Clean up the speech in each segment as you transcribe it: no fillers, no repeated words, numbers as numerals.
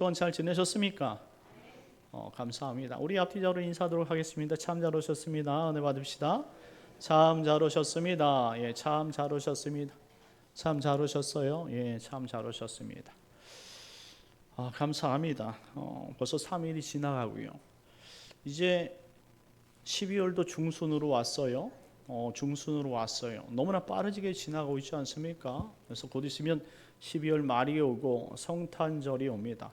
동안 잘 지내셨습니까? 감사합니다. 우리 앞뒤자로 인사하도록 하겠습니다. 참 잘 오셨습니다. 은혜 받읍시다. 참 잘 오셨습니다. 예, 참 잘 오셨습니다. 참 잘 오셨어요. 예, 참 잘 오셨습니다. 감사합니다. 벌써 3일이 지나가고요. 이제 12월도 중순으로 왔어요. 중순으로 왔어요. 너무나 빠르게 지나가고 있지 않습니까? 그래서 곧 있으면 12월 말이 오고 성탄절이 옵니다.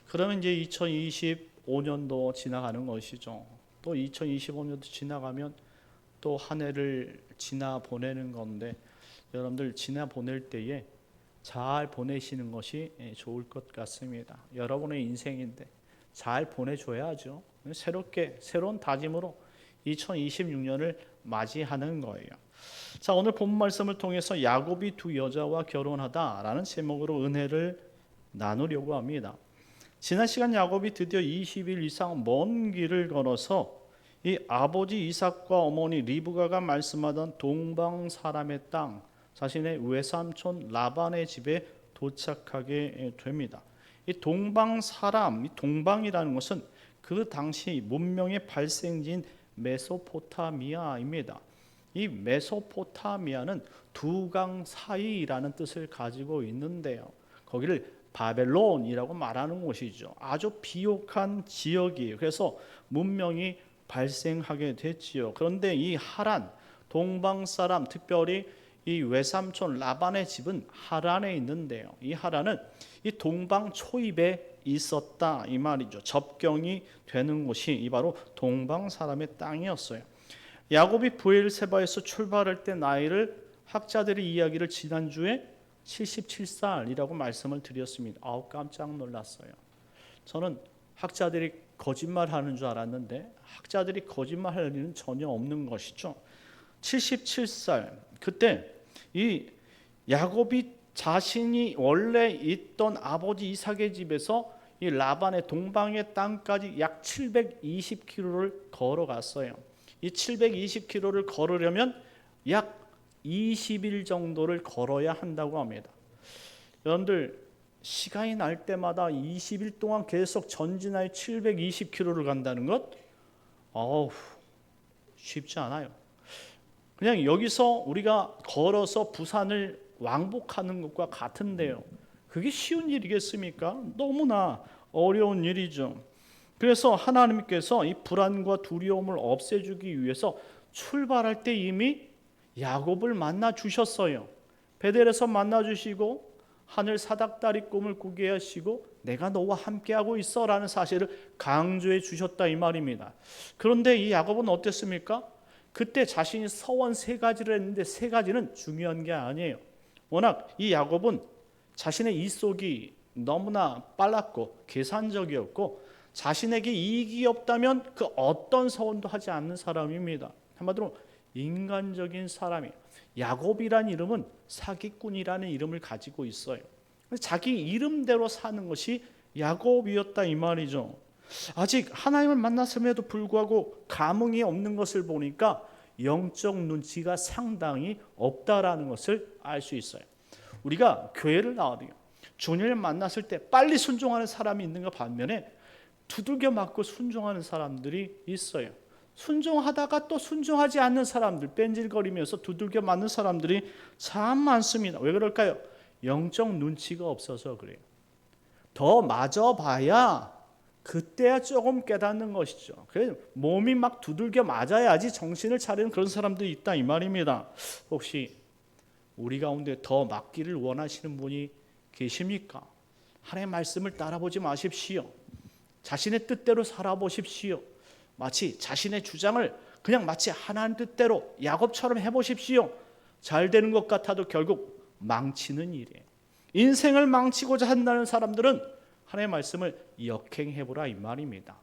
그러면 이제 2025년도 지나가는 것이죠. 또 2025년도 지나가면 또 한 해를 지나 보내는 건데, 여러분들 지나 보낼 때에 잘 보내시는 것이 좋을 것 같습니다. 여러분의 인생인데 잘 보내줘야죠. 새로운 다짐으로 2026년을 맞이하는 거예요. 자, 오늘 본문 말씀을 통해서 야곱이 두 여자와 결혼하다라는 제목으로 은혜를 나누려고 합니다. 지난 시간 야곱이 드디어 20일 이상 먼 길을 걸어서 이 아버지 이삭과 어머니 리브가가 말씀하던 동방 사람의 땅, 자신의 외삼촌 라반의 집에 도착하게 됩니다. 이 동방 사람, 이 동방이라는 것은 그 당시 문명의 발생지인 메소포타미아입니다. 이 메소포타미아는 두 강 사이라는 뜻을 가지고 있는데요. 거기를 바벨론이라고 말하는 곳이죠. 아주 비옥한 지역이에요. 그래서 문명이 발생하게 됐지요. 그런데 이 하란, 동방 사람, 특별히 이 외삼촌 라반의 집은 하란에 있는데요. 이 하란은 이 동방 초입에 있었다 이 말이죠. 접경이 되는 곳이 이 바로 동방 사람의 땅이었어요. 야곱이 브엘세바에서 출발할 때 나이를 학자들의 이야기를 지난주에 77살이라고 말씀을 드렸습니다. 깜짝 놀랐어요. 저는 학자들이 거짓말하는 줄 알았는데 학자들이 거짓말할 일은 전혀 없는 것이죠. 77살 그때 이 야곱이 자신이 원래 있던 아버지 이삭의 집에서 이 라반의 동방의 땅까지 약 720km를 걸어갔어요. 이 720km를 걸으려면 약 20일 정도를 걸어야 한다고 합니다. 여러분들 시간이 날 때마다 20일 동안 계속 전진하여 720km를 간다는 것? 쉽지 않아요. 그냥 여기서 우리가 걸어서 부산을 왕복하는 것과 같은데요. 그게 쉬운 일이겠습니까? 너무나 어려운 일이죠. 그래서 하나님께서 이 불안과 두려움을 없애주기 위해서 출발할 때 이미 야곱을 만나 주셨어요. 베델에서 만나 주시고 하늘 사닥다리 꿈을 꾸게 하시고 내가 너와 함께하고 있어 라는 사실을 강조해 주셨다 이 말입니다. 그런데 이 야곱은 어땠습니까? 그때 자신이 서원 3가지를 했는데 3가지는 중요한 게 아니에요. 워낙 이 야곱은 자신의 이속이 너무나 빨랐고 계산적이었고 자신에게 이익이 없다면 그 어떤 서원도 하지 않는 사람입니다. 한마디로 인간적인 사람이. 야곱이라는 이름은 사기꾼이라는 이름을 가지고 있어요. 자기 이름대로 사는 것이 야곱이었다 이 말이죠. 아직 하나님을 만났음에도 불구하고 감흥이 없는 것을 보니까 영적 눈치가 상당히 없다라는 것을 알 수 있어요. 우리가 교회를 나와도요, 주님을 만났을 때 빨리 순종하는 사람이 있는가 반면에 두들겨 맞고 순종하는 사람들이 있어요. 순종하다가 또 순종하지 않는 사람들, 뺀질거리면서 두들겨 맞는 사람들이 참 많습니다. 왜 그럴까요? 영적 눈치가 없어서 그래요. 더 맞아봐야 그때야 조금 깨닫는 것이죠. 그래서 몸이 막 두들겨 맞아야지 정신을 차리는 그런 사람들이 있다 이 말입니다. 혹시 우리 가운데 더 맞기를 원하시는 분이 계십니까? 하나님의 말씀을 따라보지 마십시오. 자신의 뜻대로 살아보십시오. 마치 자신의 주장을 그냥 마치 하나님 뜻대로 야곱처럼 해보십시오. 잘 되는 것 같아도 결국 망치는 일이에요. 인생을 망치고자 한다는 사람들은 하나님의 말씀을 역행해보라 이 말입니다.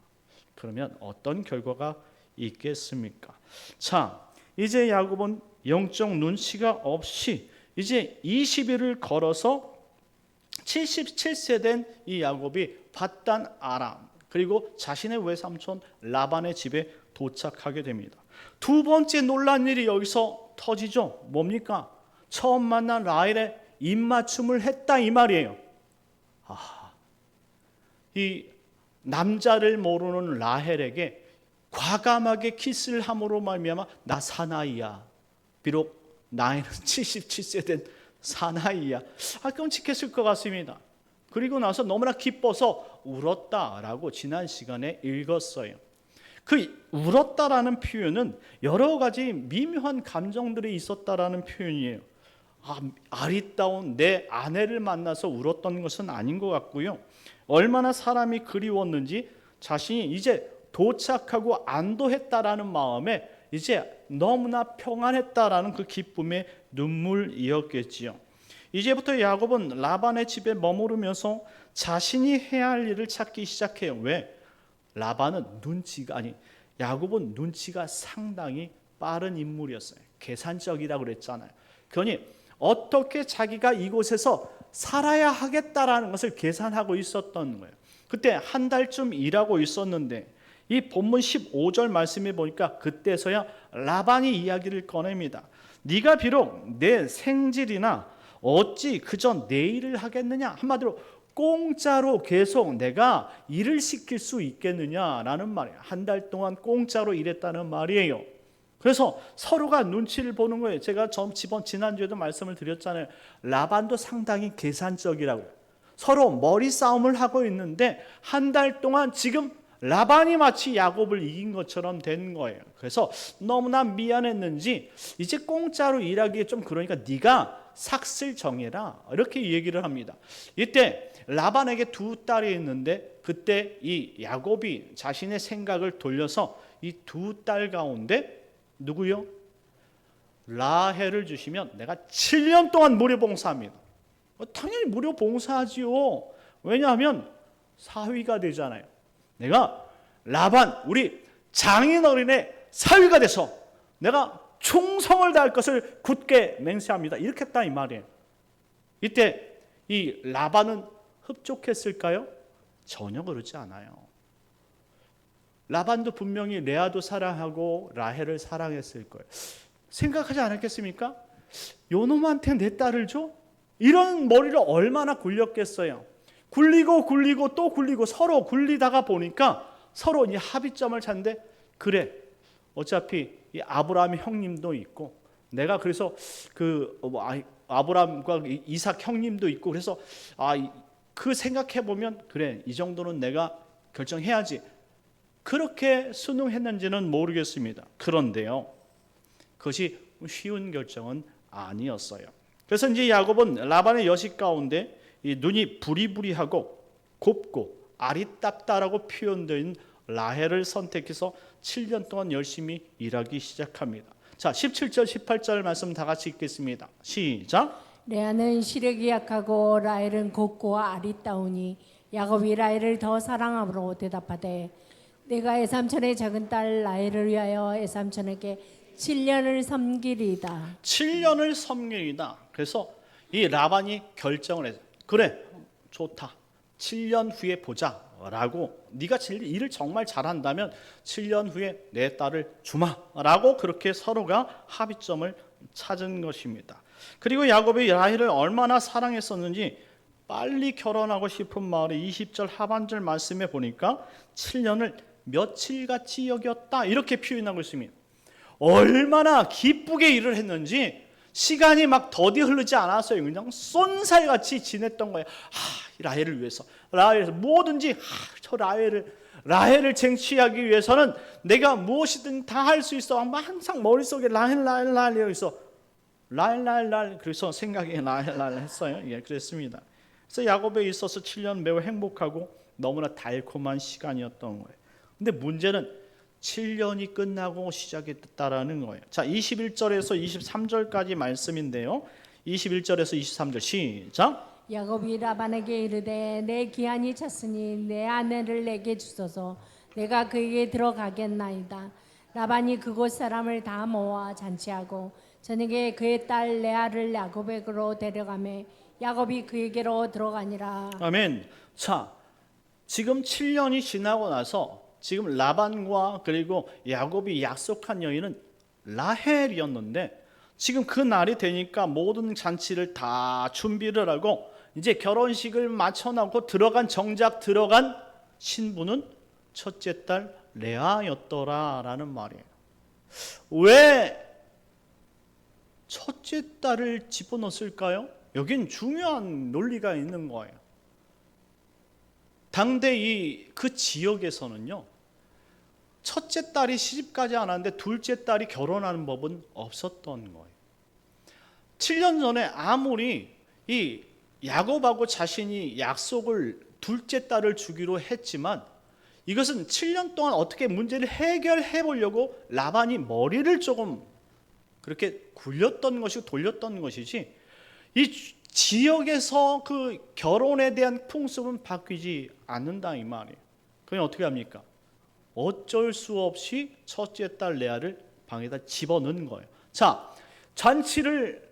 그러면 어떤 결과가 있겠습니까? 자, 이제 야곱은 영적 눈치가 없이 이제 20일을 걸어서 77세 된 이 야곱이 밧단 아람 그리고 자신의 외삼촌 라반의 집에 도착하게 됩니다. 두 번째 놀란 일이 여기서 터지죠. 뭡니까? 처음 만난 라헬의 입맞춤을 했다 이 말이에요. 이 남자를 모르는 라헬에게 과감하게 키스를 함으로 말미암아 나 사나이야. 비록 나이는 77세 된 사나이야. 끔찍했을 것 같습니다. 그리고 나서 너무나 기뻐서 울었다라고 지난 시간에 읽었어요. 그 울었다라는 표현은 여러 가지 미묘한 감정들이 있었다라는 표현이에요. 아리따운 내 아내를 만나서 울었던 것은 아닌 것 같고요. 얼마나 사람이 그리웠는지 자신이 이제 도착하고 안도했다라는 마음에 이제 너무나 평안했다라는 그 기쁨의 눈물이었겠지요. 이제부터 야곱은 라반의 집에 머무르면서 자신이 해야 할 일을 찾기 시작해요. 왜? 야곱은 눈치가 상당히 빠른 인물이었어요. 계산적이라고 그랬잖아요. 그러니 어떻게 자기가 이곳에서 살아야 하겠다라는 것을 계산하고 있었던 거예요. 그때 한 달쯤 일하고 있었는데 이 본문 15절 말씀에 보니까 그때서야 라반이 이야기를 꺼냅니다. 네가 비록 내 생질이나 어찌 그저 내 일을 하겠느냐. 한마디로 공짜로 계속 내가 일을 시킬 수 있겠느냐라는 말이에요. 한 달 동안 공짜로 일했다는 말이에요. 그래서 서로가 눈치를 보는 거예요. 제가 지난주에도 말씀을 드렸잖아요. 라반도 상당히 계산적이라고요. 서로 머리 싸움을 하고 있는데 한 달 동안 지금 라반이 마치 야곱을 이긴 것처럼 된 거예요. 그래서 너무나 미안했는지 이제 공짜로 일하기에 좀 그러니까 네가 삭슬 정해라 이렇게 얘기를 합니다. 이때 라반에게 두 딸이 있는데 그때 이 야곱이 자신의 생각을 돌려서 이 두 딸 가운데 누구요? 라헬을 주시면 내가 7년 동안 무료 봉사합니다. 당연히 무료 봉사하지요. 왜냐하면 사위가 되잖아요. 내가 라반 우리 장인어른의 사위가 돼서 내가 충성을 다할 것을 굳게 맹세합니다. 이렇게 했다 이 말이에요. 이때 이 라반은 흡족했을까요? 전혀 그렇지 않아요. 라반도 분명히 레아도 사랑하고 라헬을 사랑했을 거예요. 생각하지 않았겠습니까? 요놈한테 내 딸을 줘? 이런 머리를 얼마나 굴렸겠어요. 굴리고 또 굴리고 서로 굴리다가 보니까 서로 이 합의점을 찾는데 그래 어차피 이 아브라함의 형님도 있고 내가 그래서 아브라함과 이삭 형님도 있고 그래서 그 생각해 보면 그래 이 정도는 내가 결정해야지 그렇게 순응했는지는 모르겠습니다. 그런데요 그것이 쉬운 결정은 아니었어요. 그래서 이제 야곱은 라반의 여식 가운데 이 눈이 부리부리하고 곱고 아리따다라고 표현된 라헬을 선택해서 7년 동안 열심히 일하기 시작합니다. 자, 17절 18절 말씀 다 같이 읽겠습니다. 시작. 레아는 시력이 약하고 라헬은 곱고 아리따우니 야곱이 라헬을 더 사랑함으로 대답하되 내가 애삼촌의 작은 딸 라헬을 위하여 애삼촌에게 7년을 섬기리이다. 7년을 섬기리이다. 그래서 이 라반이 결정을 해서 그래 좋다. 7년 후에 보자 라고 네가 일을 정말 잘한다면 7년 후에 내 딸을 주마 라고 그렇게 서로가 합의점을 찾은 것입니다. 그리고 야곱이 라헬을 얼마나 사랑했었는지 빨리 결혼하고 싶은 마음에 20절 하반절 말씀에 보니까 7년을 며칠같이 여겼다 이렇게 표현하고 있습니다. 얼마나 기쁘게 일을 했는지 시간이 막 더디 흐르지 않았어요. 그냥 쏜살같이 지냈던 거예요. 라헬을 위해서 뭐든지 저 라헬을 쟁취하기 위해서는 내가 무엇이든 다 할 수 있어. 항상 머릿속에 라헬 여기서 라헬 그래서 생각에 라헬 했어요. 예, 그랬습니다. 그래서 야곱에 있어서 7년 매우 행복하고 너무나 달콤한 시간이었던 거예요. 근데 문제는 7년이 끝나고 시작이 됐다라는 거예요. 자, 21절에서 23절까지 말씀인데요. 21절에서 23절 시작. 야곱이 라반에게 이르되 내 기한이 찼으니 내 아내를 내게 주소서 내가 그에게 들어가겠나이다. 라반이 그곳 사람을 다 모아 잔치하고 저녁에 그의 딸 레아를 야곱에게로 데려가매 야곱이 그에게로 들어가니라. 아멘. 자, 지금 7년이 지나고 나서 지금 라반과 그리고 야곱이 약속한 여인은 라헬이었는데 지금 그 날이 되니까 모든 잔치를 다 준비를 하고 이제 결혼식을 마쳐놓고 정작 들어간 신부는 첫째 딸 레아였더라라는 말이에요. 왜 첫째 딸을 집어넣었을까요? 여긴 중요한 논리가 있는 거예요. 당대 그 지역에서는요, 첫째 딸이 시집가지 않았는데 둘째 딸이 결혼하는 법은 없었던 거예요. 7년 전에 아무리 이 야곱하고 자신이 약속을 둘째 딸을 주기로 했지만 이것은 7년 동안 어떻게 문제를 해결해 보려고 라반이 머리를 조금 그렇게 굴렸던 것이고 돌렸던 것이지, 이 지역에서 그 결혼에 대한 풍습은 바뀌지 않는다 이 말이에요. 그냥 어떻게 합니까? 어쩔 수 없이 첫째 딸 레아를 방에다 집어넣은 거예요. 자, 잔치를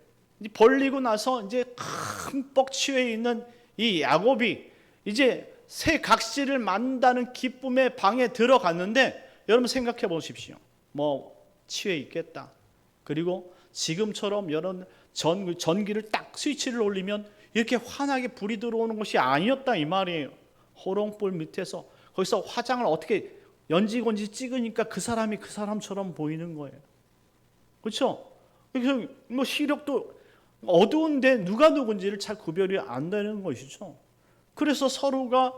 벌리고 나서 이제 흠뻑 취해 있는 이 야곱이 이제 새 각시를 만든다는 기쁨의 방에 들어갔는데, 여러분 생각해 보십시오. 뭐 취해 있겠다. 그리고 지금처럼 이런 전기를 딱 스위치를 올리면 이렇게 환하게 불이 들어오는 것이 아니었다 이 말이에요. 호롱불 밑에서 거기서 화장을 어떻게 연지곤지 찍으니까 그 사람이 그 사람처럼 보이는 거예요. 그렇죠? 그래서 뭐 시력도 어두운데 누가 누군지를 잘 구별이 안 되는 것이죠. 그래서 서로가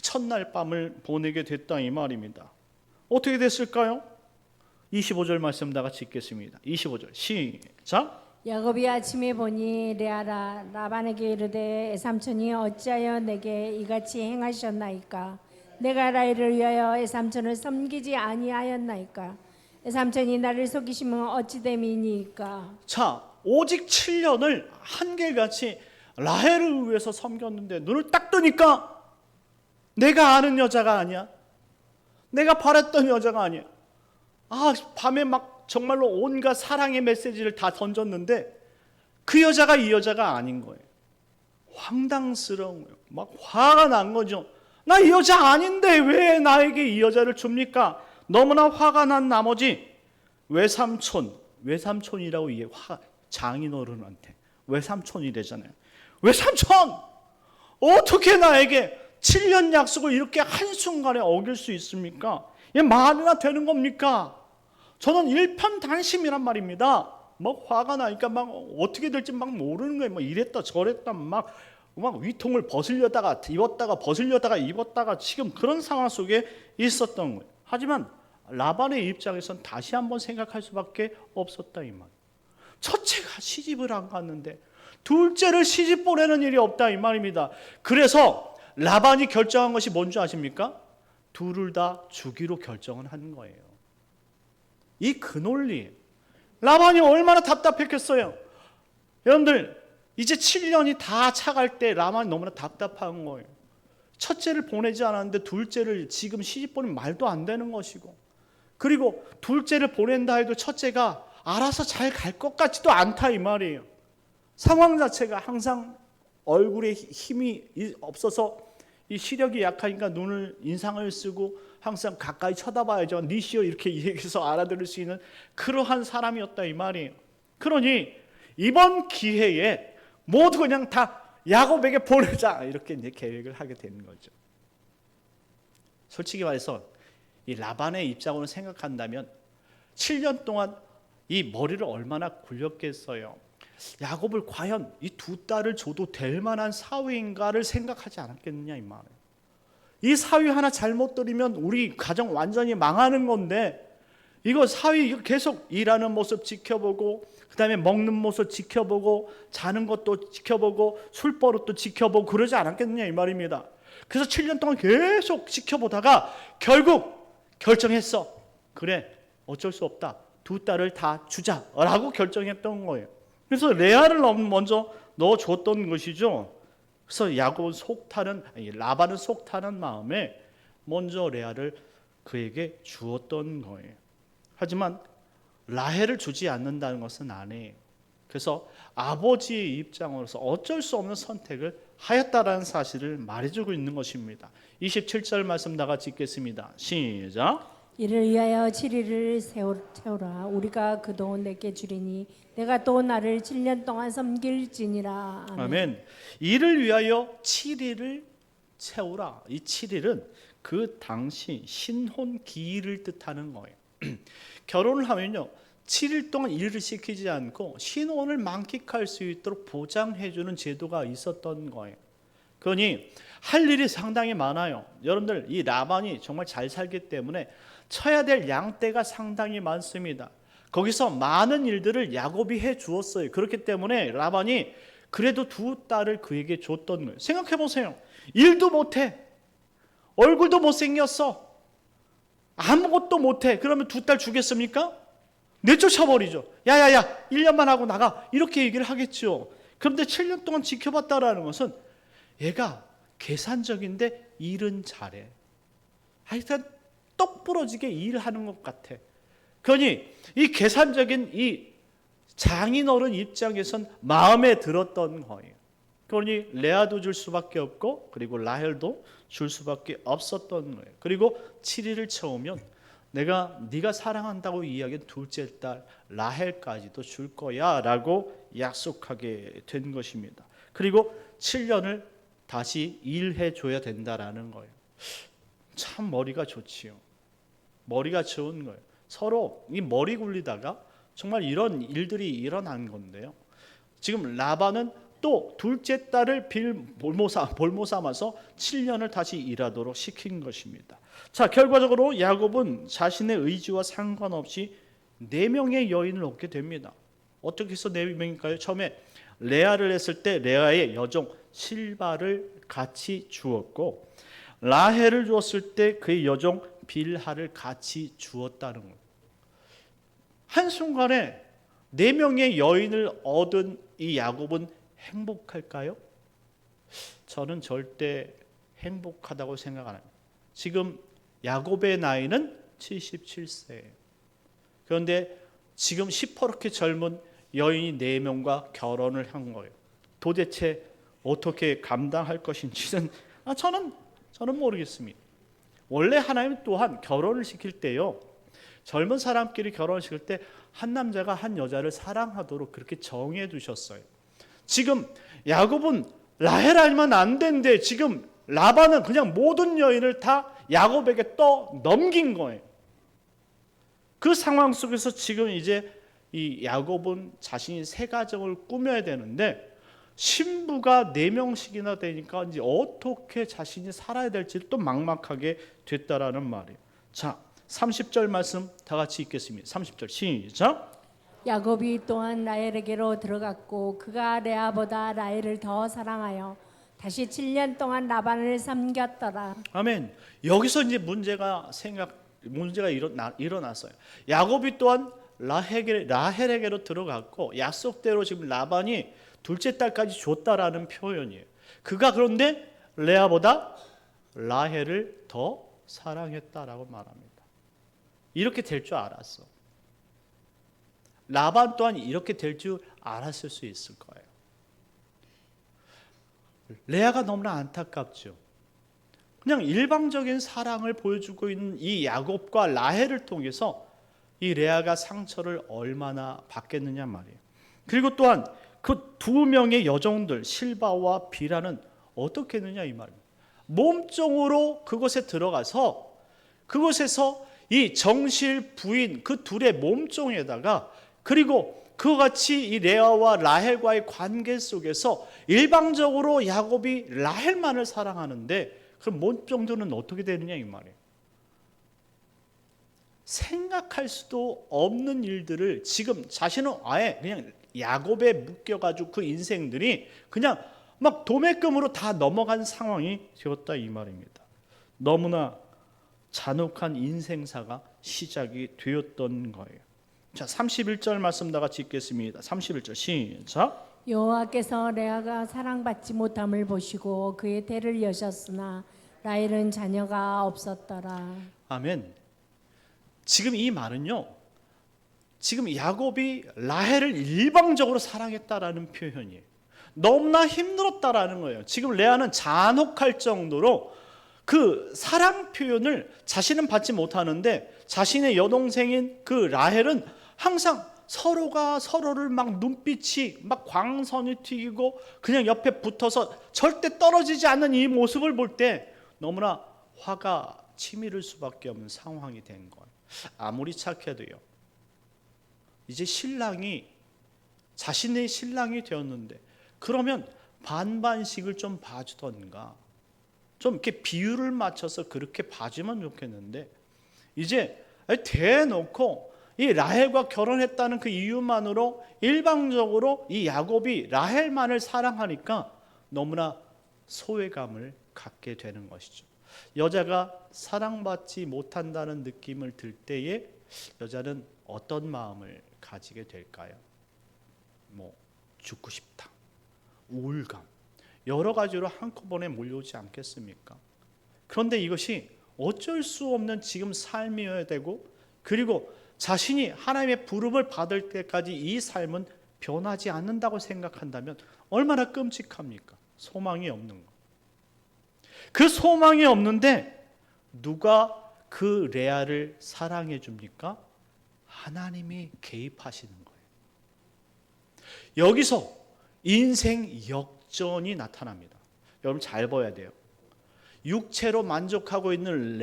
첫날 밤을 보내게 됐다 이 말입니다. 어떻게 됐을까요? 25절 말씀 다 같이 읽겠습니다. 25절 시작. 야곱이 아침에 보니 레아라 라반에게 이르되 애삼촌이 어찌하여 내게 이같이 행하셨나이까? 내가 라헬을 위하여 애삼촌을 섬기지 아니하였나이까? 애삼촌이 나를 속이시면 어찌 됨이니까? 자, 오직 7년을 한결같이 라헬을 위해서 섬겼는데 눈을 딱 뜨니까 내가 아는 여자가 아니야. 내가 바랬던 여자가 아니야. 밤에 막 정말로 온갖 사랑의 메시지를 다 던졌는데 그 여자가 이 여자가 아닌 거예요. 황당스러운 거예요. 막 화가 난 거죠. 나 이 여자 아닌데 왜 나에게 이 여자를 줍니까? 너무나 화가 난 나머지 외삼촌이라고 이게 장인어른한테 외삼촌이래잖아요. 외삼촌! 어떻게 나에게 7년 약속을 이렇게 한순간에 어길 수 있습니까? 이게 말이나 되는 겁니까? 저는 일편단심이란 말입니다. 막 화가 나니까 막 어떻게 될지 막 모르는 거예요. 막 이랬다 저랬다 막 위통을 벗으려다가 입었다가 벗으려다가 입었다가 지금 그런 상황 속에 있었던 거예요. 하지만 라반의 입장에선 다시 한번 생각할 수밖에 없었다 이 말. 첫째가 시집을 안 갔는데 둘째를 시집 보내는 일이 없다 이 말입니다. 그래서 라반이 결정한 것이 뭔지 아십니까? 둘을 다 주기로 결정을 한 거예요. 이 그 논리. 라반이 얼마나 답답했겠어요. 여러분들 이제 7년이 다 차갈 때 라반이 너무나 답답한 거예요. 첫째를 보내지 않았는데 둘째를 지금 시집 보내면 말도 안 되는 것이고, 그리고 둘째를 보낸다 해도 첫째가 알아서 잘 갈 것 같지도 않다 이 말이에요. 상황 자체가 항상 얼굴에 힘이 없어서 이 시력이 약하니까 인상을 쓰고 항상 가까이 쳐다봐야죠. 니시여 이렇게 얘기해서 알아들을 수 있는 그러한 사람이었다 이 말이에요. 그러니 이번 기회에 모두 그냥 다 야곱에게 보내자 이렇게 이제 계획을 하게 되는 거죠. 솔직히 말해서 이 라반의 입장으로 생각한다면 7년 동안 이 머리를 얼마나 굴렸겠어요. 야곱을 과연 이 두 딸을 줘도 될 만한 사위인가를 생각하지 않았겠느냐 이 말이에요. 이 사위 하나 잘못 들이면 우리 가정 완전히 망하는 건데, 이거 사위 계속 일하는 모습 지켜보고, 그 다음에 먹는 모습 지켜보고, 자는 것도 지켜보고, 술버릇도 지켜보고 그러지 않았겠느냐 이 말입니다. 그래서 7년 동안 계속 지켜보다가 결국 결정했어. 그래, 어쩔 수 없다. 두 딸을 다 주자라고 결정했던 거예요. 그래서 레아를 먼저 넣어줬던 것이죠. 그래서 라반은 속타는 마음에 먼저 레아를 그에게 주었던 거예요. 하지만 라헬을 주지 않는다는 것은 아니에요. 그래서 아버지의 입장으로서 어쩔 수 없는 선택을 하였다라는 사실을 말해주고 있는 것입니다. 27절 말씀 다 같이 읽겠습니다. 시작. 이를 위하여 7일을 세우라. 우리가 그 돈 내게 주리니 내가 또 나를 7년 동안 섬길지니라. 아멘. 아멘. 이를 위하여 7일을 채우라. 이 7일은 그 당시 신혼 기일을 뜻하는 거예요. 결혼을 하면요 7일 동안 일을 시키지 않고 신혼을 만끽할 수 있도록 보장해주는 제도가 있었던 거예요. 그러니 할 일이 상당히 많아요. 여러분들 이 라반이 정말 잘 살기 때문에 쳐야 될 양떼가 상당히 많습니다. 거기서 많은 일들을 야곱이 해 주었어요. 그렇기 때문에 라반이 그래도 두 딸을 그에게 줬던 거예요. 생각해 보세요. 일도 못해, 얼굴도 못생겼어, 아무것도 못해. 그러면 두 딸 주겠습니까? 내쫓아버리죠. 야야야 1년만 하고 나가, 이렇게 얘기를 하겠죠. 그런데 7년 동안 지켜봤다라는 것은 얘가 계산적인데 일은 잘해. 하여튼 똑부러지게 일하는 것 같아. 그러니 이 계산적인 이 장인어른 입장에선 마음에 들었던 거예요. 그러니 레아도 줄 수밖에 없고 그리고 라헬도 줄 수밖에 없었던 거예요. 그리고 7일을 채우면 내가 네가 사랑한다고 이야기한 둘째 딸 라헬까지도 줄 거야 라고 약속하게 된 것입니다. 그리고 7년을 다시 일해 줘야 된다라는 거예요. 참 머리가 좋지요. 머리가 좋은 거예요. 서로 이 머리 굴리다가 정말 이런 일들이 일어난 건데요. 지금 라반은 또 둘째 딸을 볼모 삼아서 7년을 다시 일하도록 시킨 것입니다. 자, 결과적으로 야곱은 자신의 의지와 상관없이 4명의 여인을 얻게 됩니다. 어떻게 해서 4명일까요? 처음에 레아를 했을 때 레아의 여종 실바를 같이 주었고, 라헬을 주었을 때 그의 여종 빌하를 같이 주었다는 거예요. 한순간에 4명의 여인을 얻은 이 야곱은 행복할까요? 저는 절대 행복하다고 생각 안 합니다. 지금 야곱의 나이는 77세예요. 그런데 지금 시퍼렇게 젊은 여인이 4명과 결혼을 한 거예요. 도대체 어떻게 감당할 것인지는 저는 모르겠습니다. 원래 하나님 또한 결혼을 시킬 때요, 젊은 사람끼리 결혼을 시킬 때 한 남자가 한 여자를 사랑하도록 그렇게 정해 두셨어요. 지금 야곱은 라헬 아니면 안 된대. 지금 라반은 그냥 모든 여인을 다 야곱에게 넘긴 거예요. 그 상황 속에서 지금 이제 이 야곱은 자신이 새 가정을 꾸며야 되는데 신부가 4명씩이나 되니까 이제 어떻게 자신이 살아야 될지를 또 막막하게 됐다라는 말이에요. 자, 30절 말씀 다 같이 읽겠습니다. 30절 시작. 야곱이 또한 라헬에게로 들어갔고 그가 레아보다 라헬을 더 사랑하여 다시 7년 동안 라반을 섬겼더라. 아멘. 여기서 이제 문제가 일어났어요. 야곱이 또한 라헬에게로 들어갔고 약속대로 지금 라반이 둘째 딸까지 줬다라는 표현이에요. 그가 그런데 레아보다 라헬을 더 사랑했다라고 말합니다. 이렇게 될 줄 알았어. 라반 또한 이렇게 될 줄 알았을 수 있을 거예요. 레아가 너무나 안타깝죠. 그냥 일방적인 사랑을 보여주고 있는 이 야곱과 라헬을 통해서 이 레아가 상처를 얼마나 받겠느냐 말이에요. 그리고 또한 그 2명의 여종들 실바와 비라는 어떻게 했느냐 이 말입니다. 몸종으로 그곳에 들어가서 그곳에서 이 정실 부인 그 둘의 몸종에다가 그리고 그와 같이 이 레아와 라헬과의 관계 속에서 일방적으로 야곱이 라헬만을 사랑하는데 그럼 몸종들은 어떻게 되느냐 이 말이에요. 생각할 수도 없는 일들을 지금 자신은 아예 그냥 야곱에 묶여가지고 그 인생들이 그냥 막 도매금으로 다 넘어간 상황이 되었다 이 말입니다. 너무나 잔혹한 인생사가 시작이 되었던 거예요. 자, 31절 말씀 다 같이 읽겠습니다. 31절 시작. 여호와께서 레아가 사랑받지 못함을 보시고 그의 태를 여셨으나 라헬은 자녀가 없었더라. 아멘. 지금 이 말은요, 지금 야곱이 라헬을 일방적으로 사랑했다라는 표현이에요. 너무나 힘들었다라는 거예요. 지금 레아는 잔혹할 정도로 그 사랑 표현을 자신은 받지 못하는데 자신의 여동생인 그 라헬은 항상 서로가 서로를 막 눈빛이 막 광선이 튀기고 그냥 옆에 붙어서 절대 떨어지지 않는 이 모습을 볼 때 너무나 화가 치밀을 수밖에 없는 상황이 된 거예요. 아무리 착해도요, 이제 자신의 신랑이 되었는데, 그러면 반반씩을 좀 봐주던가, 좀 이렇게 비율을 맞춰서 그렇게 봐주면 좋겠는데, 이제 대놓고 이 라헬과 결혼했다는 그 이유만으로 일방적으로 이 야곱이 라헬만을 사랑하니까 너무나 소외감을 갖게 되는 것이죠. 여자가 사랑받지 못한다는 느낌을 들 때에 여자는 어떤 마음을 가지게 될까요? 죽고 싶다, 우울감, 여러 가지로 한꺼번에 몰려오지 않겠습니까? 그런데 이것이 어쩔 수 없는 지금 삶이어야 되고, 그리고 자신이 하나님의 부름을 받을 때까지 이 삶은 변하지 않는다고 생각한다면 얼마나 끔찍합니까? 소망이 없는 것. 그 소망이 없는데 누가 그 레아를 사랑해 줍니까? 하나님이 개입하시는 거예요. 여기서 인생 역전이 나타납니다. 여러분 잘 봐야 돼요. 육체로 만족하고 있는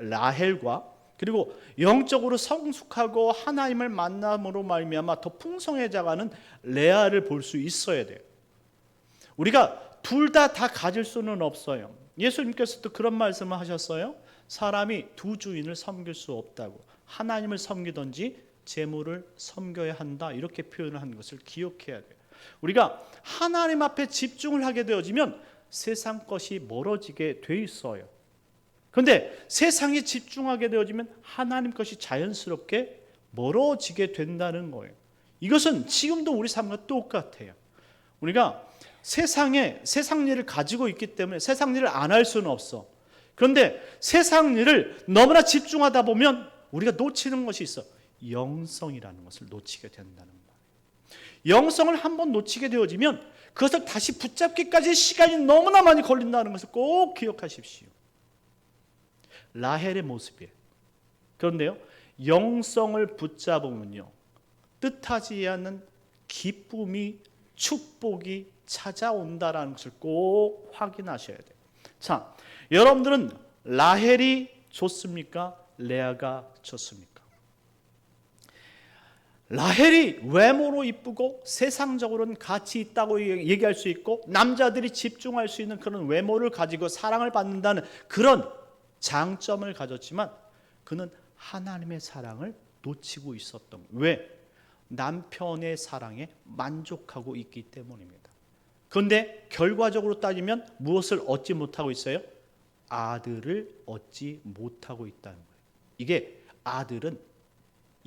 라헬과, 그리고 영적으로 성숙하고 하나님을 만남으로 말미암아 더 풍성해져가는 레아를 볼 수 있어야 돼요. 우리가 둘 다 가질 수는 없어요. 예수님께서도 그런 말씀을 하셨어요. 사람이 두 주인을 섬길 수 없다고. 하나님을 섬기든지 재물을 섬겨야 한다, 이렇게 표현을 한 것을 기억해야 돼요. 우리가 하나님 앞에 집중을 하게 되어지면 세상 것이 멀어지게 돼 있어요. 그런데 세상에 집중하게 되어지면 하나님 것이 자연스럽게 멀어지게 된다는 거예요. 이것은 지금도 우리 삶과 똑같아요. 우리가 세상 일을 가지고 있기 때문에 세상 일을 안 할 수는 없어. 그런데 세상 일을 너무나 집중하다 보면 우리가 놓치는 것이 있어. 영성이라는 것을 놓치게 된다는 거예요. 영성을 한번 놓치게 되어지면 그것을 다시 붙잡기까지 시간이 너무나 많이 걸린다는 것을 꼭 기억하십시오. 라헬의 모습이에요. 그런데요, 영성을 붙잡으면요, 뜻하지 않는 기쁨이, 축복이 찾아온다라는 것을 꼭 확인하셔야 돼요. 자, 여러분들은 라헬이 좋습니까? 레아가 좋습니까? 라헬이 외모로 이쁘고 세상적으로는 가치 있다고 얘기할 수 있고, 남자들이 집중할 수 있는 그런 외모를 가지고 사랑을 받는다는 그런 장점을 가졌지만, 그는 하나님의 사랑을 놓치고 있었던 거예요. 왜? 남편의 사랑에 만족하고 있기 때문입니다. 그런데 결과적으로 따지면 무엇을 얻지 못하고 있어요? 아들을 얻지 못하고 있다는 거예요. 이게 아들은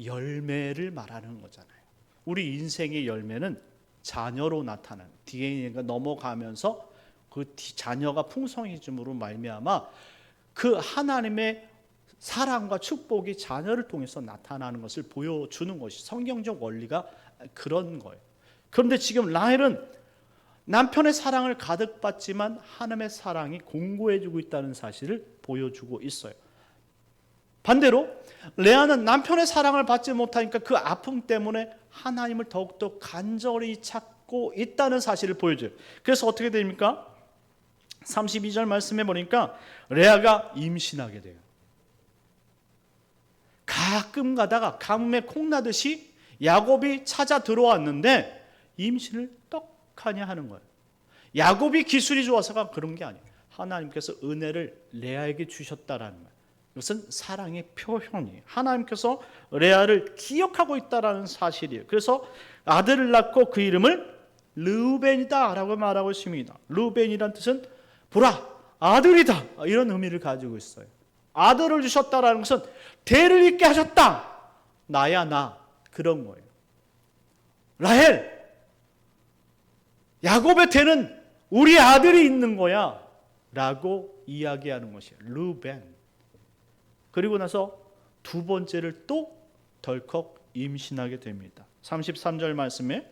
열매를 말하는 거잖아요. 우리 인생의 열매는 자녀로 나타나는, DNA가 넘어가면서 그 자녀가 풍성해짐으로 말미암아 그 하나님의 사랑과 축복이 자녀를 통해서 나타나는 것을 보여주는 것이 성경적 원리가 그런 거예요. 그런데 지금 라헬은 남편의 사랑을 가득 받지만 하나님의 사랑이 공고해지고 있다는 사실을 보여주고 있어요. 반대로 레아는 남편의 사랑을 받지 못하니까 그 아픔 때문에 하나님을 더욱더 간절히 찾고 있다는 사실을 보여줘요. 그래서 어떻게 됩니까? 32절 말씀해 보니까 레아가 임신하게 돼요. 가끔 가다가 가뭄에 콩나듯이 야곱이 찾아 들어왔는데 임신을 떡하니 하는 거예요. 야곱이 기술이 좋아서가 그런 게 아니에요. 하나님께서 은혜를 레아에게 주셨다라는 거예요. 이것은 사랑의 표현이에요. 하나님께서 레아를 기억하고 있다라는 사실이에요. 그래서 아들을 낳고 그 이름을 르우벤이다 라고 말하고 있습니다. 르우벤이란 뜻은 보라, 아들이다, 이런 의미를 가지고 있어요. 아들을 주셨다라는 것은 대를 잇게 하셨다, 나야 나, 그런 거예요. 라헬, 야곱의 대는 우리 아들이 있는 거야 라고 이야기하는 것이에요. 르우벤. 그리고 나서 두 번째를 또 덜컥 임신하게 됩니다. 33절 말씀에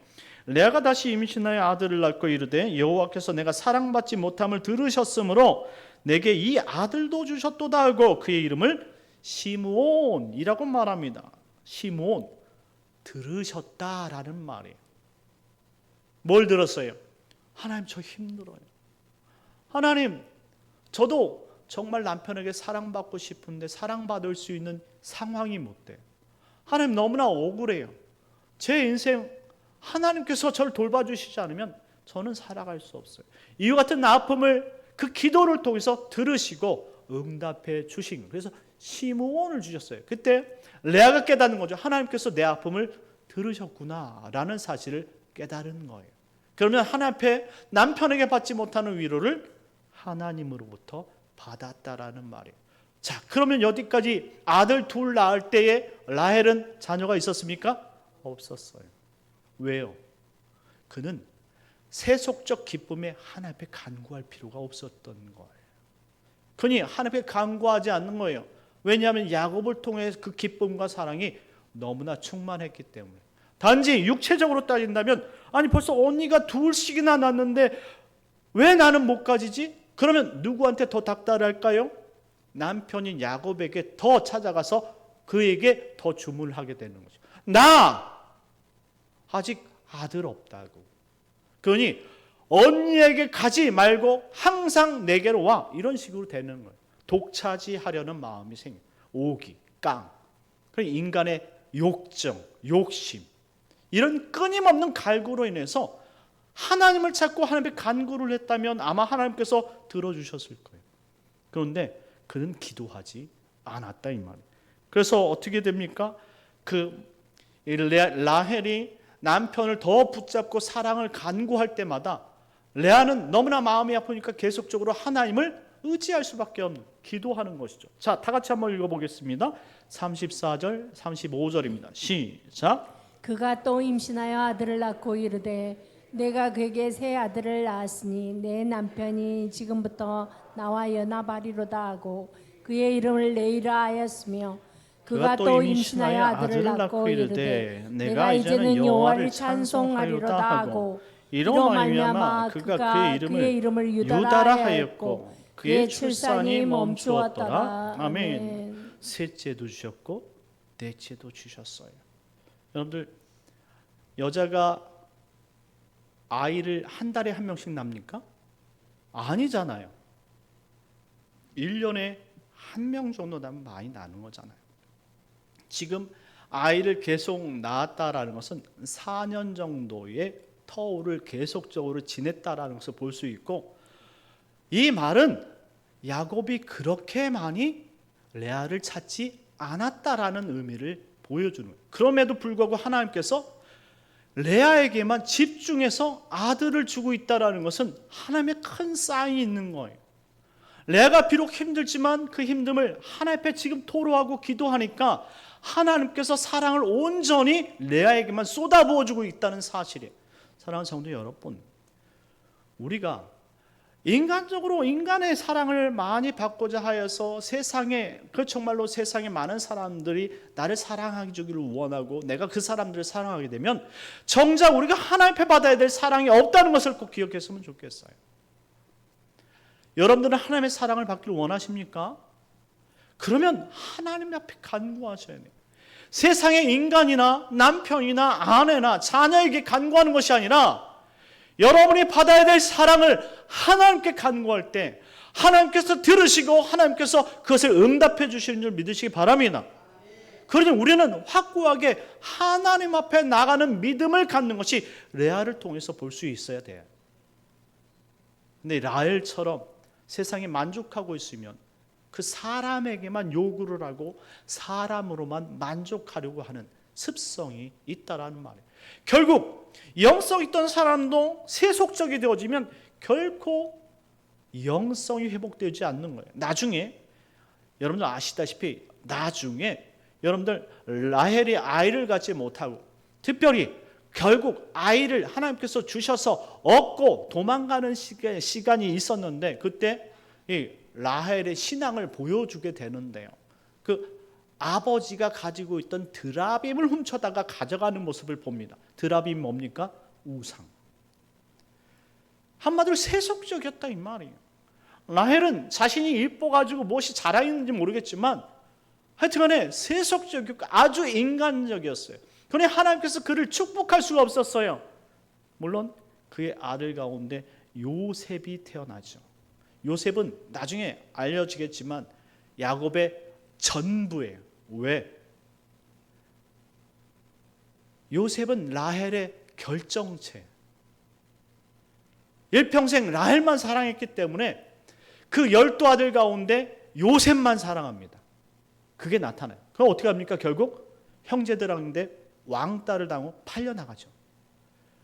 레아가 다시 임신하여 아들을 낳고 이르되 여호와께서 내가 사랑받지 못함을 들으셨으므로 내게 이 아들도 주셨도다 하고 그의 이름을 시므온이라고 말합니다. 시므온. 들으셨다라는 말이에요. 뭘 들었어요? 하나님 저 힘들어요. 하나님 저도 정말 남편에게 사랑받고 싶은데 사랑받을 수 있는 상황이 못 돼요. 하나님 너무나 억울해요. 제 인생 하나님께서 저를 돌봐주시지 않으면 저는 살아갈 수 없어요. 이와 같은 아픔을 그 기도를 통해서 들으시고 응답해 주신 거예요. 그래서 시므온을 주셨어요. 그때 레아가 깨닫는 거죠. 하나님께서 내 아픔을 들으셨구나라는 사실을 깨달은 거예요. 그러면 하나님 앞에 남편에게 받지 못하는 위로를 하나님으로부터 받았다라는 말이에요. 자, 그러면 여기까지 아들 둘 낳을 때에 라헬은 자녀가 있었습니까? 없었어요. 왜요? 그는 세속적 기쁨에 하나님 앞에 간구할 필요가 없었던 거예요. 그니 하나님 앞에 간구하지 않는 거예요. 왜냐하면 야곱을 통해 그 기쁨과 사랑이 너무나 충만했기 때문에. 단지 육체적으로 따진다면 아니 벌써 언니가 둘씩이나 낳았는데 왜 나는 못 가지지? 그러면 누구한테 더 닥달할까요? 남편인 야곱에게 더 찾아가서 그에게 더 주문하게 되는 거죠. 나 아직 아들 없다고. 그러니 언니에게 가지 말고 항상 내게로 와. 이런 식으로 되는 거예요. 독차지하려는 마음이 생겨요. 오기, 깡. 인간의 욕정, 욕심. 이런 끊임없는 갈구로 인해서 하나님을 찾고 하나님께 간구를 했다면 아마 하나님께서 들어주셨을 거예요. 그런데 그는 기도하지 않았다 이 말이에요. 그래서 어떻게 됩니까? 라헬이 남편을 더 붙잡고 사랑을 간구할 때마다 레아는 너무나 마음이 아프니까 계속적으로 하나님을 의지할 수밖에 없는 기도하는 것이죠. 자, 다 같이 한번 읽어보겠습니다. 34절, 35절입니다. 시작. 그가 또 임신하여 아들을 낳고 이르되 내가 그에게 새 아들을 낳았으니 내 남편이 지금부터 나와 연합하리로다 하고 그의 이름을 레이라 하였으며 그가 또 임신하여 아들을 낳고 이르되 내가 이제는 여호와를 찬송하리로다 하고 이로 말미암아 그가 그의 이름을 유다라 하였고 그의 출산이 멈추었더라. 아멘. 셋째도 주셨고 넷째도 주셨어요. 여러분들 여자가 아이를 한 달에 한 명씩 낳습니까? 아니잖아요. 1년에 한 명 정도 낳으면 많이 나는 거잖아요. 지금 아이를 계속 낳았다라는 것은 4년 정도의 터울을 계속적으로 지냈다라는 것을 볼 수 있고, 이 말은 야곱이 그렇게 많이 레아를 찾지 않았다라는 의미를 보여주는 거예요. 그럼에도 불구하고 하나님께서 레아에게만 집중해서 아들을 주고 있다라는 것은 하나님의 큰 사인이 있는 거예요. 레아가 비록 힘들지만 그 힘듦을 하나님 앞에 지금 토로하고 기도하니까 하나님께서 사랑을 온전히 레아에게만 쏟아부어주고 있다는 사실이에요. 사랑하는 성도 여러분, 우리가 인간적으로 인간의 사랑을 많이 받고자 하여서 세상에 정말로 세상에 많은 사람들이 나를 사랑하게 주기를 원하고 내가 그 사람들을 사랑하게 되면 정작 우리가 하나님 앞에 받아야 될 사랑이 없다는 것을 꼭 기억했으면 좋겠어요. 여러분들은 하나님의 사랑을 받기를 원하십니까? 그러면 하나님 앞에 간구하셔야 돼요. 세상의 인간이나 남편이나 아내나 자녀에게 간구하는 것이 아니라 여러분이 받아야 될 사랑을 하나님께 간구할 때 하나님께서 들으시고 하나님께서 그것을 응답해 주시는 줄 믿으시기 바랍니다. 그러니 우리는 확고하게 하나님 앞에 나가는 믿음을 갖는 것이 레아를 통해서 볼 수 있어야 돼요. 근데 라헬처럼 세상에 만족하고 있으면 그 사람에게만 요구를 하고 사람으로만 만족하려고 하는 습성이 있다라는 말이에요. 결국 영성 있던 사람도 세속적이 되어지면 결코 영성이 회복되지 않는 거예요. 나중에 여러분들 아시다시피 나중에 여러분들 라헬이 아이를 갖지 못하고 특별히 결국 아이를 하나님께서 주셔서 얻고 도망가는 시간이 있었는데 그때 이 라헬의 신앙을 보여주게 되는데요. 그 아버지가 가지고 있던 드라빔을 훔쳐다가 가져가는 모습을 봅니다. 드라빔이 뭡니까? 우상. 한마디로 세속적이었다 이 말이에요. 라헬은 자신이 이뻐가지고 무엇이 자랑했는지 모르겠지만 하여튼간에 세속적이고 아주 인간적이었어요. 그러니 하나님께서 그를 축복할 수가 없었어요. 물론 그의 아들 가운데 요셉이 태어나죠. 요셉은 나중에 알려지겠지만 야곱의 전부예요. 왜? 요셉은 라헬의 결정체. 일평생 라헬만 사랑했기 때문에 그 12아들 가운데 요셉만 사랑합니다. 그게 나타나요. 그럼 어떻게 합니까? 결국 형제들한테 왕따를 당하고 팔려나가죠.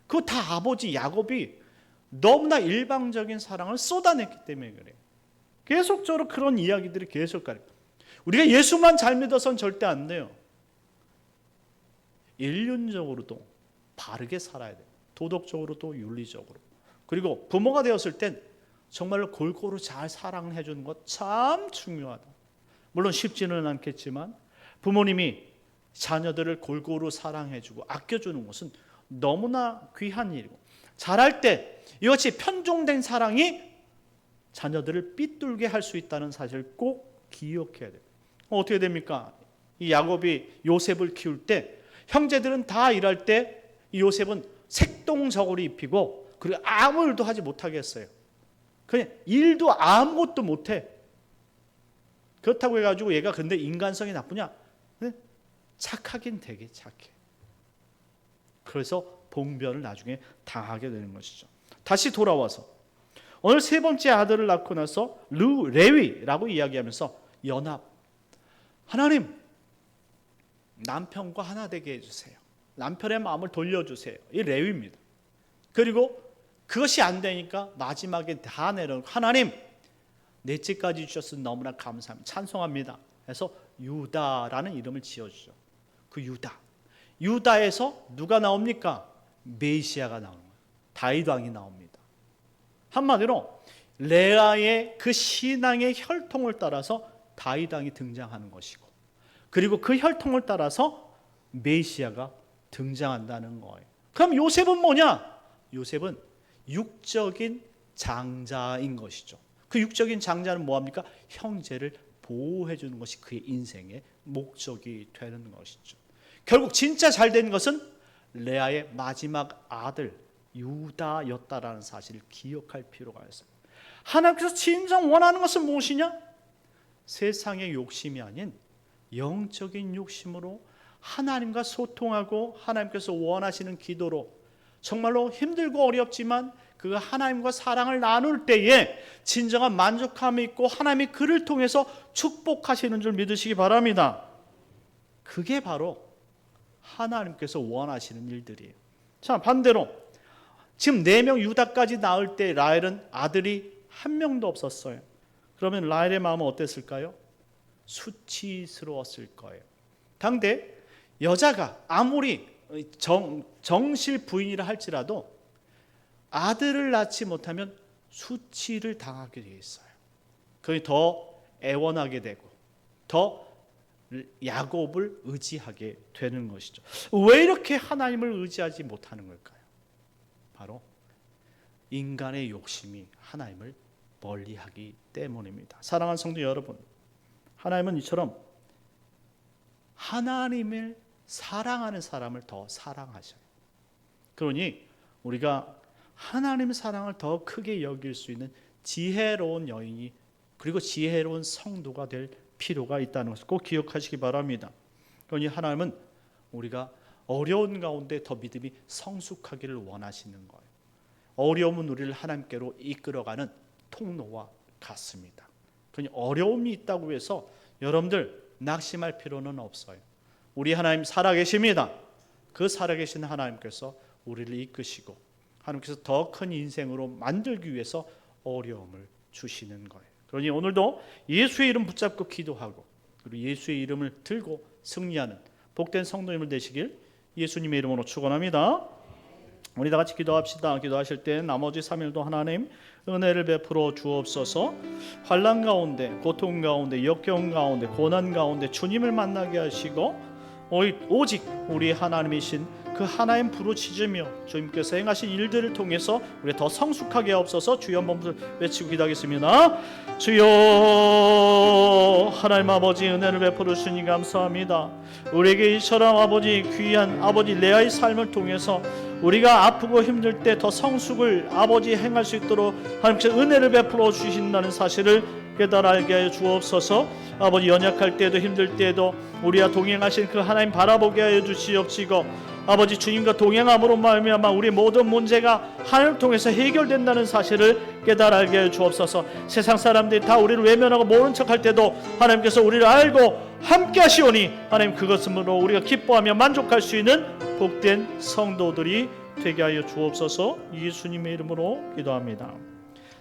그거 다 아버지 야곱이 너무나 일방적인 사랑을 쏟아냈기 때문에 그래요. 계속적으로 그런 이야기들이 계속 가요. 우리가 예수만 잘 믿어서는 절대 안 돼요. 인륜적으로도 바르게 살아야 돼요. 도덕적으로도 윤리적으로. 그리고 부모가 되었을 땐 정말로 골고루 잘 사랑해 주는 것 참 중요하다. 물론 쉽지는 않겠지만 부모님이 자녀들을 골고루 사랑해 주고 아껴 주는 것은 너무나 귀한 일이고, 자랄 때 이것이 편종된 사랑이 자녀들을 삐뚤게 할 수 있다는 사실을 꼭 기억해야 돼요. 어떻게 됩니까? 이 야곱이 요셉을 키울 때 형제들은 다 일할 때 이 요셉은 색동저고리 입히고 그리고 아무 일도 하지 못하게 했어요. 그냥 일도 아무것도 못해. 그렇다고 해가지고 얘가 근데 인간성이 나쁘냐? 착하긴 되게 착해. 그래서 봉변을 나중에 당하게 되는 것이죠. 다시 돌아와서 오늘 세 번째 아들을 낳고 나서 레위라고 이야기하면서 연합. 하나님, 남편과 하나 되게 해주세요. 남편의 마음을 돌려주세요. 이 레위입니다. 그리고 그것이 안 되니까 마지막에 다 내려놓고 하나님, 넷째까지 주셔서 너무나 감사합니다. 찬송합니다. 그래서 유다라는 이름을 지어주죠. 그 유다에서 누가 나옵니까? 메시아가 나오는 거예요. 다윗 왕이 나옵니다. 한마디로 레아의 그 신앙의 혈통을 따라서 다윗 왕이 등장하는 것이고, 그리고 그 혈통을 따라서 메시아가 등장한다는 거예요. 그럼 요셉은 뭐냐? 요셉은 육적인 장자인 것이죠. 그 육적인 장자는 뭐합니까? 형제를 보호해 주는 것이 그의 인생의 목적이 되는 것이죠. 결국 진짜 잘된 것은 레아의 마지막 아들 유다였다라는 사실을 기억할 필요가 있습니다. 하나님께서 진정 원하는 것은 무엇이냐? 세상의 욕심이 아닌 영적인 욕심으로 하나님과 소통하고 하나님께서 원하시는 기도로 정말로 힘들고 어렵지만 그 하나님과 사랑을 나눌 때에 진정한 만족함이 있고 하나님이 그를 통해서 축복하시는 줄 믿으시기 바랍니다. 그게 바로 하나님께서 원하시는 일들이에요. 자, 반대로 지금 4명 유다까지 낳을 때 라헬은 아들이 한 명도 없었어요. 그러면 라헬의 마음은 어땠을까요? 수치스러웠을 거예요. 당대 여자가 아무리 정실 부인이라 할지라도 아들을 낳지 못하면 수치를 당하게 되어 있어요. 그게 더 애원하게 되고 더 야곱을 의지하게 되는 것이죠. 왜 이렇게 하나님을 의지하지 못하는 걸까요? 바로 인간의 욕심이 하나님을 멀리하기 때문입니다. 사랑하는 성도 여러분, 하나님은 이처럼 하나님을 사랑하는 사람을 더 사랑하셔요. 그러니 우리가 하나님의 사랑을 더 크게 여길 수 있는 지혜로운 여인이 그리고 지혜로운 성도가 될 필요가 있다는 것을 꼭 기억하시기 바랍니다. 그러니 하나님은 우리가 어려운 가운데 더 믿음이 성숙하기를 원하시는 거예요. 어려움은 우리를 하나님께로 이끌어가는 통로와 같습니다. 그러니 어려움이 있다고 해서 여러분들 낙심할 필요는 없어요. 우리 하나님 살아계십니다. 그 살아계신 하나님께서 우리를 이끄시고 하나님께서 더 큰 인생으로 만들기 위해서 어려움을 주시는 거예요. 그러니 오늘도 예수의 이름 붙잡고 기도하고 그리고 예수의 이름을 들고 승리하는 복된 성도님을 되시길 예수님의 이름으로 축원합니다. 우리 다 같이 기도합시다. 기도하실 때 나머지 3일도 하나님 은혜를 베풀어 주옵소서. 환난 가운데, 고통 가운데, 역경 가운데, 고난 가운데 주님을 만나게 하시고 오직 우리 하나님이신 그 하나님 부르짖으며 주님께서 행하신 일들을 통해서 우리 더 성숙하게 하옵소서. 주여 한번 외치고 기도하겠습니다. 주여 하나님 아버지 은혜를 베풀어 주시니 감사합니다. 우리에게 이처럼 아버지 귀한 아버지 레아의 삶을 통해서 우리가 아프고 힘들 때 더 성숙을 아버지 행할 수 있도록 하나님께서 은혜를 베풀어 주신다는 사실을 깨달아 알게 하여 주옵소서. 아버지 연약할 때에도 힘들 때에도 우리와 동행하신 그 하나님 바라보게 하여 주시옵시고 아버지 주님과 동행함으로 말미암아 우리 모든 문제가 하나님을 통해서 해결된다는 사실을 깨달아 알게 하여 주옵소서. 세상 사람들이 다 우리를 외면하고 모른 척할 때도 하나님께서 우리를 알고 함께 하시오니 하나님 그것으로 우리가 기뻐하며 만족할 수 있는 복된 성도들이 되게 하여 주옵소서. 예수님의 이름으로 기도합니다.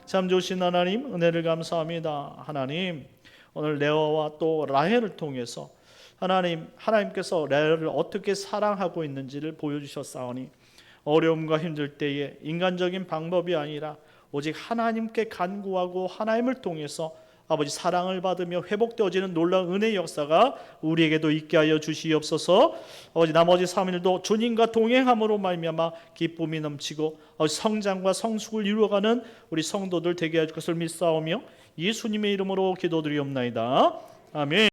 참 좋으신 하나님 은혜를 감사합니다. 하나님 오늘 레아와 또 라헬을 통해서 하나님께서 레아를 어떻게 사랑하고 있는지를 보여주셨사오니 어려움과 힘들 때에 인간적인 방법이 아니라 오직 하나님께 간구하고 하나님을 통해서 아버지 사랑을 받으며 회복되어지는 놀라운 은혜의 역사가 우리에게도 있게 하여 주시옵소서. 아버지 나머지 3일도 주님과 동행함으로 말미암아 기쁨이 넘치고 성장과 성숙을 이루어가는 우리 성도들 되게 할 것을 믿사오며 예수님의 이름으로 기도드리옵나이다. 아멘.